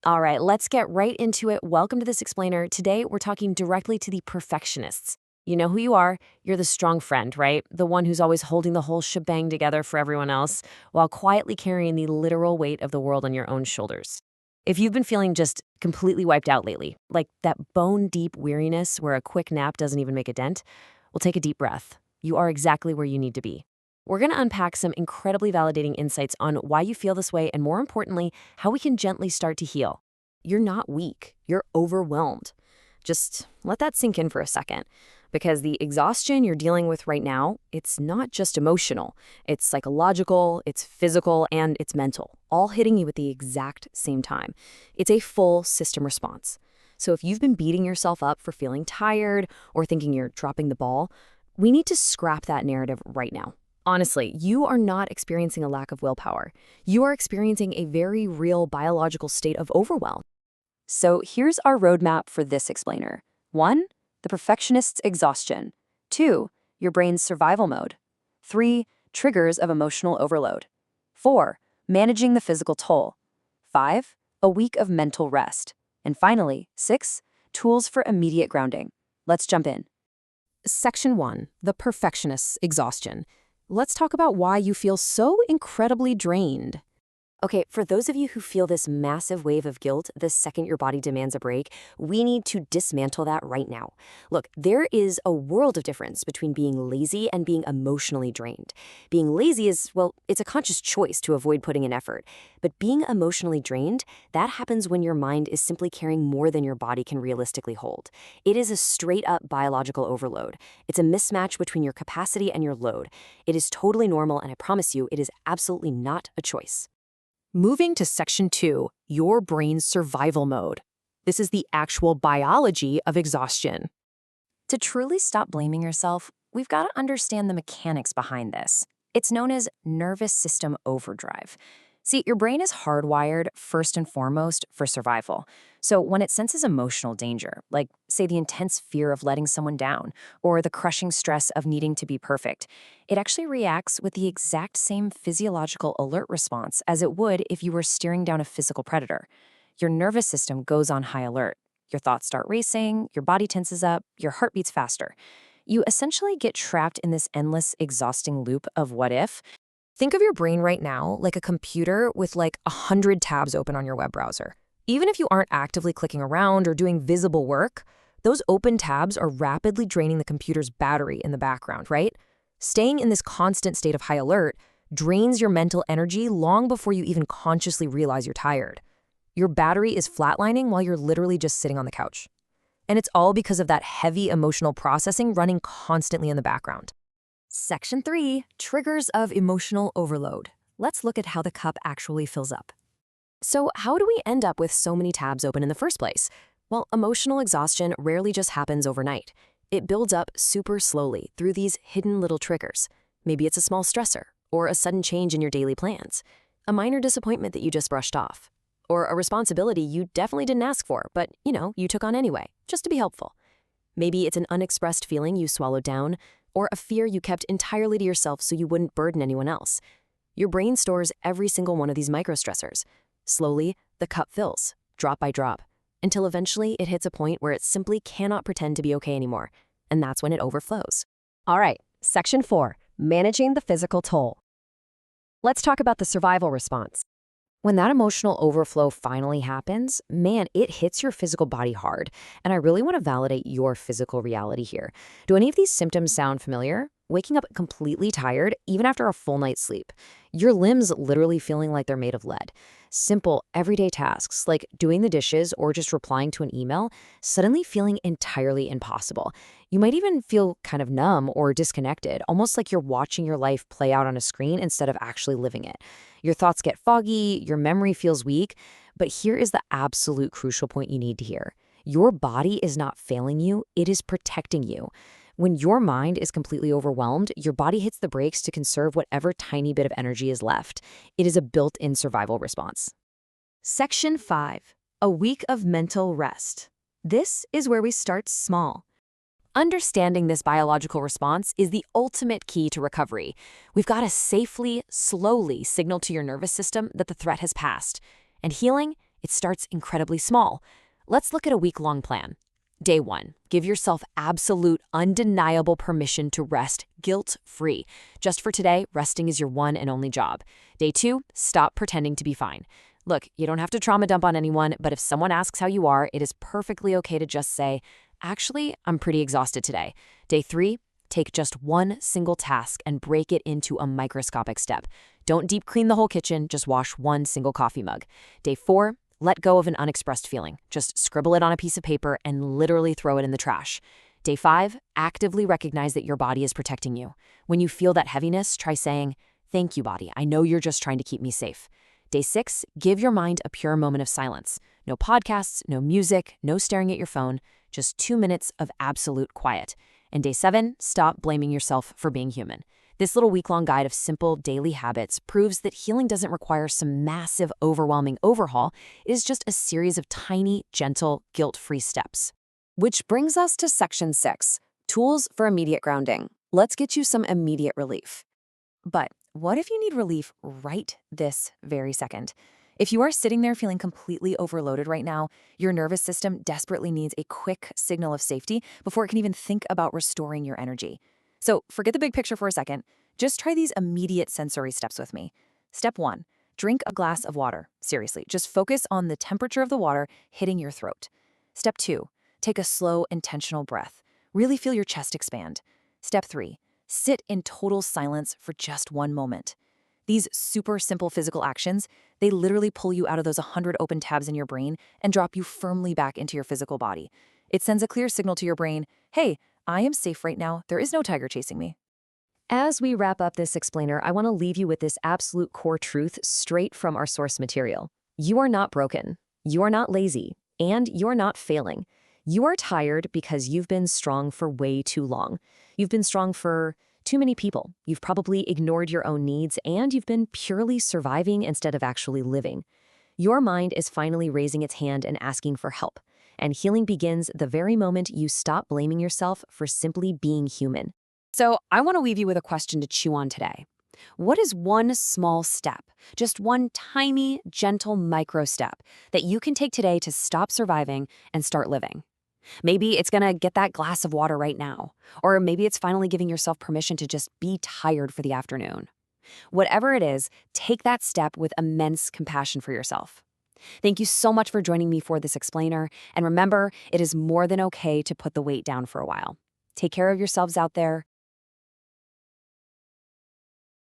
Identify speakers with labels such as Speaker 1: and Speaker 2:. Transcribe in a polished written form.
Speaker 1: All right, let's get right into it. Welcome to This Explainer. Today, we're talking directly to the perfectionists. You know who you are. You're the strong friend, right? The one who's always holding the whole shebang together for everyone else while quietly carrying the literal weight of the world on your own shoulders. If you've been feeling just completely wiped out lately, like that bone-deep weariness where a quick nap doesn't even make a dent, well, take a deep breath. You are exactly where you need to be. We're going to unpack some incredibly validating insights on why you feel this way and, more importantly, how we can gently start to heal. You're not weak. You're overwhelmed. Just let that sink in for a second, because the exhaustion you're dealing with right now, it's not just emotional. It's psychological, it's physical, and it's mental, all hitting you at the exact same time. It's a full system response. So if you've been beating yourself up for feeling tired or thinking you're dropping the ball, we need to scrap that narrative right now. Honestly, you are not experiencing a lack of willpower. You are experiencing a very real biological state of overwhelm. So here's our roadmap for this explainer. 1. The perfectionist's exhaustion. 2. Your brain's survival mode. 3. Triggers of emotional overload. 4. Managing the physical toll. 5. A week of mental rest. And finally, 6. Tools for immediate grounding. Let's jump in. Section 1. The perfectionist's exhaustion. Let's talk about why you feel so incredibly drained. Okay, for those of you who feel this massive wave of guilt the second your body demands a break, we need to dismantle that right now. Look, there is a world of difference between being lazy and being emotionally drained. Being lazy is, well, it's a conscious choice to avoid putting in effort. But being emotionally drained, that happens when your mind is simply carrying more than your body can realistically hold. It is a straight-up biological overload. It's a mismatch between your capacity and your load. It is totally normal, and I promise you, it is absolutely not a choice. Moving to Section 2, your brain's survival mode. This is the actual biology of exhaustion. To truly stop blaming yourself, we've got to understand the mechanics behind this. It's known as nervous system overdrive. See, your brain is hardwired first and foremost for survival. So when it senses emotional danger, like, say, the intense fear of letting someone down or the crushing stress of needing to be perfect, it actually reacts with the exact same physiological alert response as it would if you were staring down a physical predator. Your nervous system goes on high alert. Your thoughts start racing, your body tenses up, your heart beats faster. You essentially get trapped in this endless, exhausting loop of what if. Think of your brain right now like a computer with like 100 tabs open on your web browser. Even if you aren't actively clicking around or doing visible work, those open tabs are rapidly draining the computer's battery in the background, right? Staying in this constant state of high alert drains your mental energy long before you even consciously realize you're tired. Your battery is flatlining while you're literally just sitting on the couch. And it's all because of that heavy emotional processing running constantly in the background. Section 3, triggers of emotional overload. Let's look at how the cup actually fills up. So how do we end up with so many tabs open in the first place? Well, emotional exhaustion rarely just happens overnight. It builds up super slowly through these hidden little triggers. Maybe it's a small stressor, or a sudden change in your daily plans, a minor disappointment that you just brushed off, or a responsibility you definitely didn't ask for, but, you took on anyway, just to be helpful. Maybe it's an unexpressed feeling you swallowed down, or a fear you kept entirely to yourself so you wouldn't burden anyone else. Your brain stores every single one of these microstressors. Slowly, the cup fills, drop by drop, until eventually it hits a point where it simply cannot pretend to be okay anymore, and that's when it overflows. All right, Section 4, managing the physical toll. Let's talk about the survival response. When that emotional overflow finally happens, man, it hits your physical body hard. And I really want to validate your physical reality here. Do any of these symptoms sound familiar? Waking up completely tired, even after a full night's sleep. Your limbs literally feeling like they're made of lead. Simple, everyday tasks like doing the dishes or just replying to an email, suddenly feeling entirely impossible. You might even feel kind of numb or disconnected, almost like you're watching your life play out on a screen instead of actually living it. Your thoughts get foggy, your memory feels weak, but here is the absolute crucial point you need to hear. Your body is not failing you, it is protecting you. When your mind is completely overwhelmed, your body hits the brakes to conserve whatever tiny bit of energy is left. It is a built-in survival response. Section 5, a week of mental rest. This is where we start small. Understanding this biological response is the ultimate key to recovery. We've got to safely, slowly signal to your nervous system that the threat has passed. And healing, It starts incredibly small. Let's look at a week-long plan. Day 1, give yourself absolute, undeniable permission to rest guilt-free. Just for today, resting is your one and only job. Day 2, stop pretending to be fine. Look, you don't have to trauma dump on anyone, but if someone asks how you are, it is perfectly okay to just say, actually, I'm pretty exhausted today. Day 3, take just one single task and break it into a microscopic step. Don't deep clean the whole kitchen, just wash one single coffee mug. Day 4, let go of an unexpressed feeling. Just scribble it on a piece of paper and literally throw it in the trash. Day 5, actively recognize that your body is protecting you. When you feel that heaviness, try saying, thank you, body. I know you're just trying to keep me safe. Day 6, give your mind a pure moment of silence. No podcasts, no music, no staring at your phone, just 2 minutes of absolute quiet. And day 7, stop blaming yourself for being human. This little week-long guide of simple daily habits proves that healing doesn't require some massive, overwhelming overhaul. It is just a series of tiny, gentle, guilt-free steps. Which brings us to section 6, tools for immediate grounding. Let's get you some immediate relief. But what if you need relief right this very second? If you are sitting there feeling completely overloaded right now, your nervous system desperately needs a quick signal of safety before it can even think about restoring your energy. So forget the big picture for a second. Just try these immediate sensory steps with me. Step 1, drink a glass of water. Seriously, just focus on the temperature of the water hitting your throat. Step 2, take a slow, intentional breath. Really feel your chest expand. Step 3, sit in total silence for just 1 moment. These super simple physical actions, they literally pull you out of those 100 open tabs in your brain and drop you firmly back into your physical body. It sends a clear signal to your brain, hey, I am safe right now. There is no tiger chasing me. As we wrap up this explainer, I want to leave you with this absolute core truth straight from our source material. You are not broken. You are not lazy. And you're not failing. You are tired because you've been strong for way too long. You've been strong for too many people. You've probably ignored your own needs, and you've been purely surviving instead of actually living. Your mind is finally raising its hand and asking for help. And healing begins the very moment you stop blaming yourself for simply being human. So I want to leave you with a question to chew on today. What is one small step, just one tiny, gentle micro step that you can take today to stop surviving and start living? Maybe it's going to get that glass of water right now, or maybe it's finally giving yourself permission to just be tired for the afternoon. Whatever it is, take that step with immense compassion for yourself. Thank you so much for joining me for this explainer, and remember, it is more than okay to put the weight down for a while. Take care of yourselves out there.